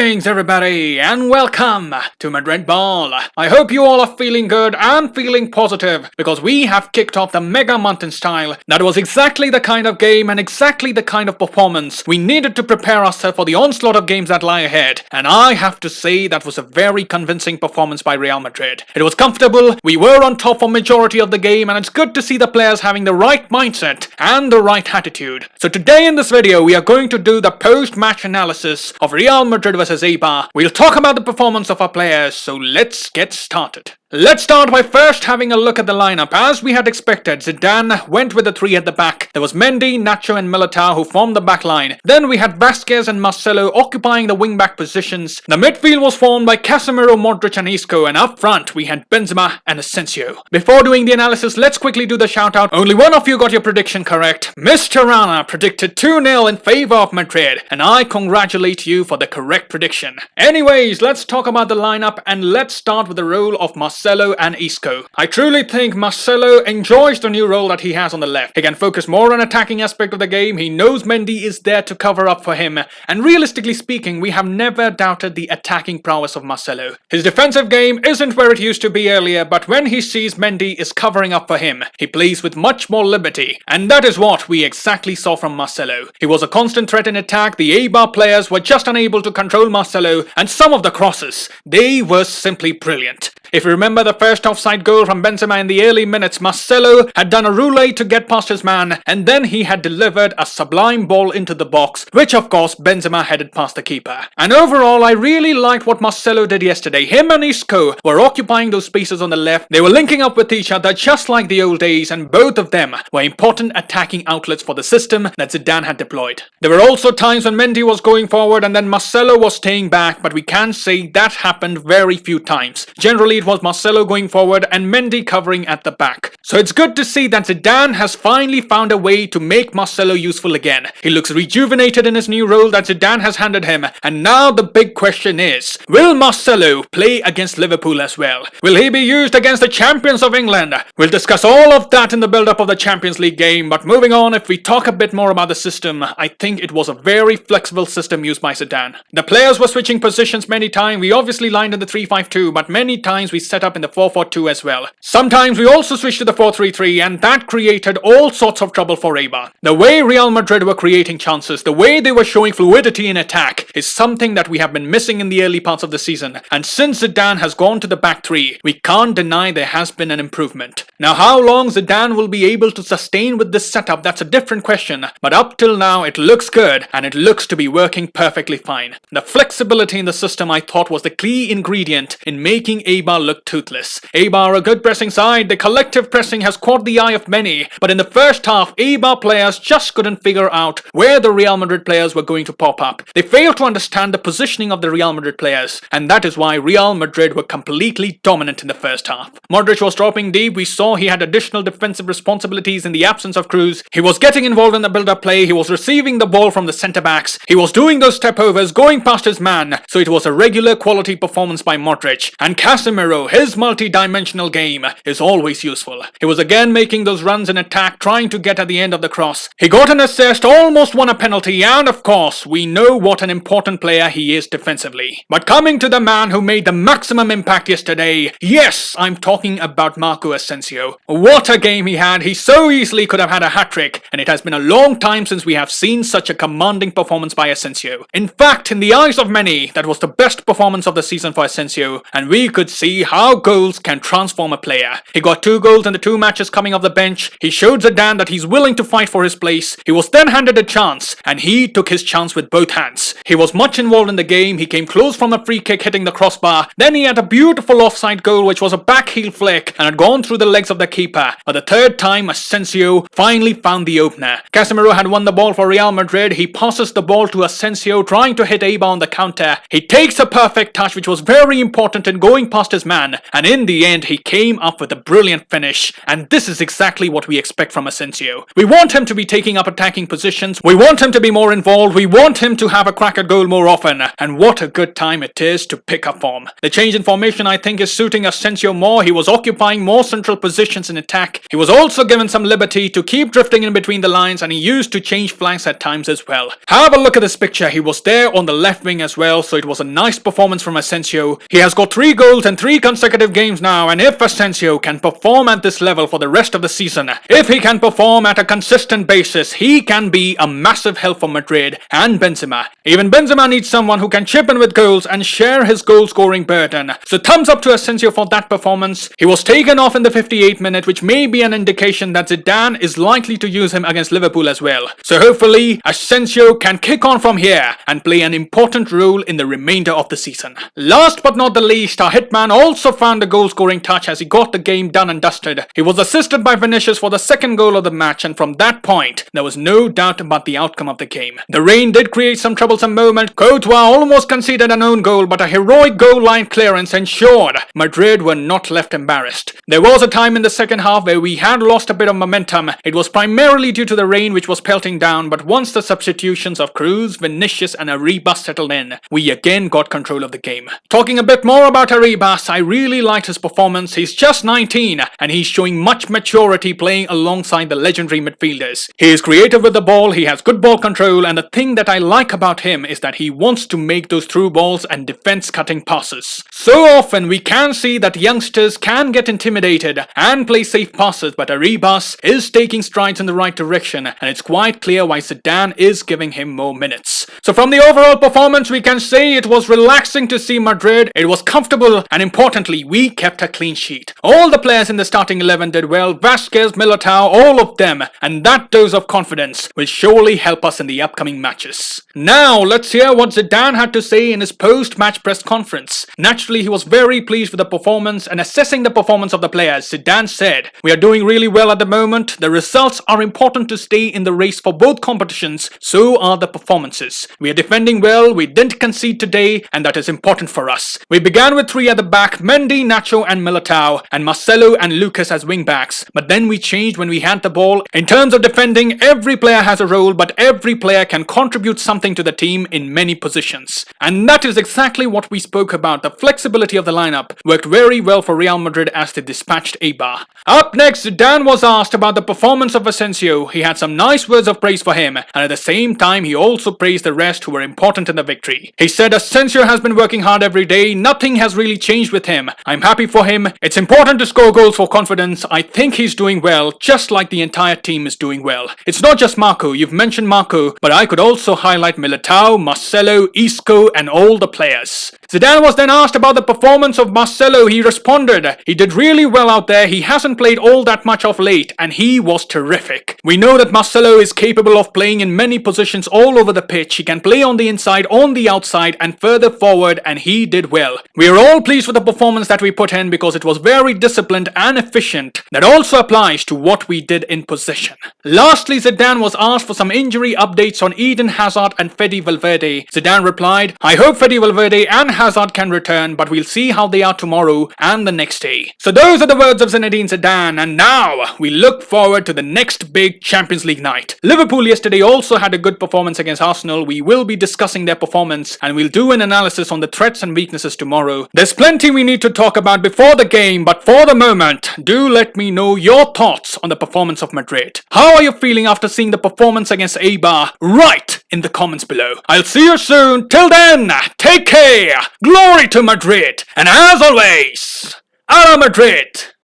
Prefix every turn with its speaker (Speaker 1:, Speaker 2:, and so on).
Speaker 1: Greetings everybody and welcome to Madrid Ball. I hope you all are feeling good and feeling positive because we have kicked off the mega month in style. That was exactly the kind of game and exactly the kind of performance we needed to prepare ourselves for the onslaught of games that lie ahead. And I have to say that was a very convincing performance by Real Madrid. It was comfortable, we were on top for majority of the game, and it's good to see the players having the right mindset and the right attitude. So today in this video we are going to do the post-match analysis of Real Madrid vs Eibar. We'll talk about the performance of our players, so let's get started. Let's start by first having a look at the lineup. As we had expected, Zidane went with the three at the back. There was Mendy, Nacho and Militao who formed the back line. Then we had Vasquez and Marcelo occupying the wing-back positions. The midfield was formed by Casemiro, Modric and Isco, and up front we had Benzema and Asensio. Before doing the analysis, let's quickly do the shout-out. Only one of you got your prediction correct. Mr. Rana predicted 2-0 in favor of Madrid, and I congratulate you for the correct prediction. Anyways, let's talk about the lineup, and let's start with the role of Marcelo and Isco. I truly think Marcelo enjoys the new role that he has on the left. He can focus more on attacking aspect of the game. He knows Mendy is there to cover up for him, and realistically speaking, we have never doubted the attacking prowess of Marcelo. His defensive game isn't where it used to be earlier, but when he sees Mendy is covering up for him, he plays with much more liberty, and that is what we exactly saw from Marcelo. He was a constant threat in attack. The Eibar players were just unable to control Marcelo, and some of the crosses, they were simply brilliant. If you remember the first offside goal from Benzema in the early minutes, Marcelo had done a roulette to get past his man, and then he had delivered a sublime ball into the box, which of course Benzema headed past the keeper. And overall, I really liked what Marcelo did yesterday. Him and Isco were occupying those spaces on the left. They were linking up with each other just like the old days, and both of them were important attacking outlets for the system that Zidane had deployed. There were also times when Mendy was going forward and then Marcelo was staying back, but we can say that happened very few times. Generally, it was Marcelo going forward and Mendy covering at the back. So it's good to see that Zidane has finally found a way to make Marcelo useful again. He looks rejuvenated in his new role that Zidane has handed him, and now the big question is, will Marcelo play against Liverpool as well? Will he be used against the champions of England? We'll discuss all of that in the build-up of the Champions League game, but moving on, if we talk a bit more about the system, I think it was a very flexible system used by Zidane. The players were switching positions many times. We obviously lined in the 3-5-2, but many times we set up in the 4-4-2 as well. Sometimes we also switched to the 4-3-3, and that created all sorts of trouble for Eibar. The way Real Madrid were creating chances, the way they were showing fluidity in attack is something that we have been missing in the early parts of the season, and since Zidane has gone to the back three, we can't deny there has been an improvement. Now how long Zidane will be able to sustain with this setup, that's a different question, but up till now it looks good and it looks to be working perfectly fine. The flexibility in the system I thought was the key ingredient in making Eibar look toothless. Eibar are a good pressing side. The collective pressing has caught the eye of many, but in the first half, Eibar players just couldn't figure out where the Real Madrid players were going to pop up. They failed to understand the positioning of the Real Madrid players, and that is why Real Madrid were completely dominant in the first half. Modric was dropping deep. We saw he had additional defensive responsibilities in the absence of Cruz. He was getting involved in the build-up play. He was receiving the ball from the centre-backs. He was doing those step-overs, going past his man, so it was a regular quality performance by Modric. And Casemiro, his multi-dimensional game is always useful. He was again making those runs in attack, trying to get at the end of the cross. He got an assist, almost won a penalty, and of course, we know what an important player he is defensively. But coming to the man who made the maximum impact yesterday, yes, I'm talking about Marco Asensio. What a game he had. He so easily could have had a hat-trick, and it has been a long time since we have seen such a commanding performance by Asensio. In fact, in the eyes of many, that was the best performance of the season for Asensio, and we could see how goals can transform a player. He got 2 goals in the 2 matches coming off the bench. He showed Zidane that he's willing to fight for his place. He was then handed a chance, and he took his chance with both hands. He was much involved in the game. He came close from a free kick hitting the crossbar. Then he had a beautiful offside goal which was a back heel flick and had gone through the legs of the keeper. But the third time, Asensio finally found the opener. Casemiro had won the ball for Real Madrid. He passes the ball to Asensio trying to hit Eibar on the counter. He takes a perfect touch which was very important in going past his his man, and in the end he came up with a brilliant finish, and this is exactly what we expect from Asensio. We want him to be taking up attacking positions, we want him to be more involved, we want him to have a crack at goal more often, and what a good time it is to pick up form. The change in formation I think is suiting Asensio more. He was occupying more central positions in attack. He was also given some liberty to keep drifting in between the lines, and he used to change flanks at times as well. Have a look at this picture. He was there on the left wing as well, so it was a nice performance from Asensio. He has got 3 goals in 3 consecutive games now, and if Asensio can perform at this level for the rest of the season, if he can perform at a consistent basis, he can be a massive help for Madrid and Benzema. Even Benzema needs someone who can chip in with goals and share his goal scoring burden. So thumbs up to Asensio for that performance. He was taken off in the 58th minute, which may be an indication that Zidane is likely to use him against Liverpool as well. So hopefully Asensio can kick on from here and play an important role in the remainder of the season. Last but not the least, our hitman also found a goal scoring touch as he got the game done and dusted. He was assisted by Vinicius for the second goal of the match, and from that point there was no doubt about the outcome of the game. The rain did create some troublesome moment. Courtois almost conceded an own goal, but a heroic goal line clearance ensured Madrid were not left embarrassed. There was a time in the second half where we had lost a bit of momentum. It was primarily due to the rain which was pelting down, but once the substitutions of Cruz, Vinicius and Arribas settled in, we again got control of the game. Talking a bit more about Arribas, I really liked his performance. He's just 19 and he's showing much maturity playing alongside the legendary midfielders. He is creative with the ball, he has good ball control, and the thing that I like about him is that he wants to make those through balls and defense cutting passes. So often we can see that youngsters can get intimidated and play safe passes, but Arribas is taking strides in the right direction, and it's quite clear why Zidane is giving him more minutes. So from the overall performance we can say it was relaxing to see Madrid, it was comfortable, and importantly we kept a clean sheet. All the players in the starting 11 did well, Vasquez, Militao, all of them, and that dose of confidence will surely help us in the upcoming matches. Now let's hear what Zidane had to say in his post-match press conference. Naturally he was very pleased with the performance, and assessing the performance of the players, Zidane said, "We are doing really well at the moment. The results are important to stay in the race for both competitions, so are the performances. We are defending well, we didn't concede today, and that is important for us. We began with 3 at the back, Mendy, Nacho and Militao, and Marcelo and Lucas as wing-backs, but then we changed when we had the ball. In terms of defending, every player has a role, but every player can contribute something to the team in many positions." And that is exactly what we spoke about. The flexibility of the lineup worked very well for Real Madrid as they dispatched Eibar. Up next, Zidane was asked about the performance of Asensio. He had some nice words of praise for him, and at the same time he also praised the rest who were important in the victory. He said Asensio has been working hard every day, nothing has really changed with him. I'm happy for him, it's important to score goals for confidence. I think he's doing well, just like the entire team is doing well. It's not just Marco, you've mentioned Marco, but I could also highlight Militao, Marcelo, Isco and all the players. Zidane was then asked about the performance of Marcelo. He responded, "He did really well out there, he hasn't played all that much of late and he was terrific. We know that Marcelo is capable of playing in many positions all over the pitch. He can play on the inside, on the outside and further forward, and he did well. We are all pleased with the performance that we put in because it was very disciplined and efficient. That also applies to what we did in possession." Lastly, Zidane was asked for some injury updates on Eden Hazard and Fede Valverde. Zidane replied, "I hope Fede Valverde and Hazard can return, but we'll see how they are tomorrow and the next day." So those are the words of Zinedine Zidane, and now we look forward to the next big Champions League night. Liverpool yesterday also had a good performance against Arsenal. We will be discussing their performance and we'll do an analysis on the threats and weaknesses tomorrow. There's plenty we need to talk about before the game, but for the moment, do let me know your thoughts on the performance of Madrid. How are you feeling after seeing the performance against Eibar? Write in the comments below. I'll see you soon. Till then, take care. Glory to Madrid. And as always, a la Madrid.